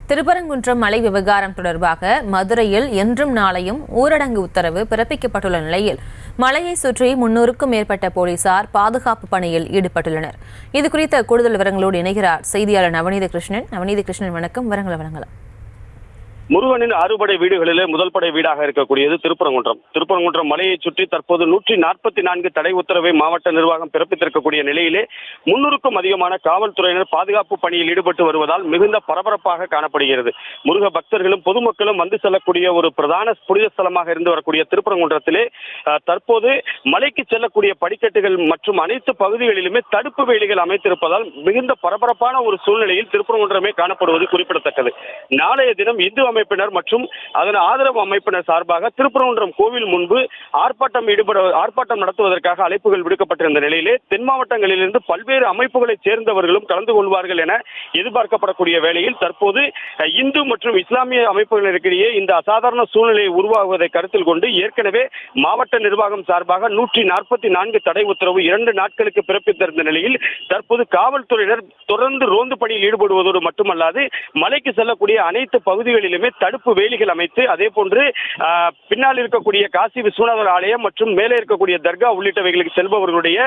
திருப்பரங்குன்றம் மலை விவகாரம் தொடர்பாக மதுரையில் இன்றும் நாளையும் ஊரடங்கு உத்தரவு பிறப்பிக்கப்பட்டுள்ள நிலையில் மலையை சுற்றி 300க்கும் மேற்பட்ட போலீசார் பாதுகாப்பு பணியில் ஈடுபட்டுள்ளனர். இதுகுறித்த கூடுதல் விவரங்களோடு இணைகிறார் செய்தியாளர் நவநீத கிருஷ்ணன். வணக்கம். விவரங்களை வழங்கலாம். முருகனின் அறுபடை வீடுகளிலே முதல் படை வீடாக இருக்கக்கூடியது திருப்பரங்குன்றம் மலையை சுற்றி தற்போது 144 தடை உத்தரவை மாவட்ட நிர்வாகம் பிறப்பித்திருக்கக்கூடிய நிலையிலே 300க்கும் அதிகமான காவல்துறையினர் பாதுகாப்பு பணியில் ஈடுபட்டு வருவதால் மிகுந்த பரபரப்பாக காணப்படுகிறது. முருக பக்தர்களும் பொதுமக்களும் வந்து செல்லக்கூடிய ஒரு பிரதான புனித ஸ்தலமாக இருந்து வரக்கூடிய திருப்பரங்குன்றத்திலே தற்போது மலைக்கு செல்லக்கூடிய படிக்கட்டுகள் மற்றும் அனைத்து பகுதிகளிலுமே தடுப்பு வேலிகள் அமைத்திருப்பதால் மிகுந்த பரபரப்பான ஒரு சூழ்நிலையில் திருப்பரங்குன்றமே காணப்படுவது குறிப்பிடத்தக்கது. நாளைய தினம் இந்து அமைப்பினர் மற்றும் அதன் ஆதரவு அமைப்பினர் சார்பாக திருப்பரங்குன்றம் கோவில் முன்பு ஆர்ப்பாட்டம் நடத்துவதற்காக அழைப்புகள் விடுக்கப்பட்டிருந்த நிலையிலே தென் மாவட்டங்களிலிருந்து பல்வேறு அமைப்புகளைச் சேர்ந்தவர்களும் கலந்து கொள்வார்கள் என எதிர்பார்க்கப்படக்கூடிய வேளையில் தற்போது இந்து மற்றும் இஸ்லாமிய அமைப்புகளிடையே இந்த அசாதாரண சூழ்நிலையை உருவாகுவதை கருத்தில் கொண்டு ஏற்கனவே மாவட்ட நிர்வாகம் சார்பாக 144 தடை உத்தரவு 2 நாட்களுக்கு பிறப்பித்திருந்த நிலையில் தற்போது காவல்துறையினர் தொடர்ந்து ரோந்து பணியில் ஈடுபடுவதோடு மட்டுமல்லாது மலைக்கு செல்லக்கூடிய அனைத்து பகுதிகளிலுமே தடுப்பு வேலிகள் அமைத்து அதே போன்று பின்னால் இருக்கக்கூடிய காசி விஸ்வநாதர் ஆலயம் மற்றும் மேலே இருக்கக்கூடிய தர்கா உள்ளிட்டவைகளுக்கு செல்பவர்களுடைய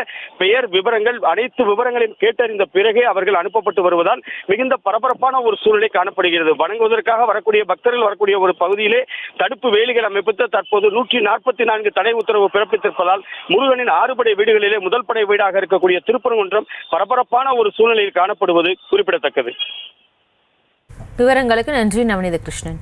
பெயர் விவரங்கள் அனைத்து விவரங்களையும் கேட்டறிந்த பிறகே அவர்கள் அனுப்பப்பட்டு வருவதால் மிகுந்த பரபரப்பான ஒரு சூழ்நிலை காணப்படுகிறது. வணங்குவதற்காக வரக்கூடிய பக்தர்கள் வரக்கூடிய ஒரு பகுதியிலே தடுப்பு வேலிகள் அமைப்பித்து தற்போது 144 தடை உத்தரவு பிறப்பித்திருப்பதால் முருகனின் 6 படை வீடுகளிலே முதல் படை வீடாக இருக்கக்கூடிய திருப்பரங்குன்றம் பரபரப்பான ஒரு சூழ்நிலையில் காணப்படுவது குறிப்பிடத்தக்கது. விவரங்களுக்கு நன்றி நவநீத கிருஷ்ணன்.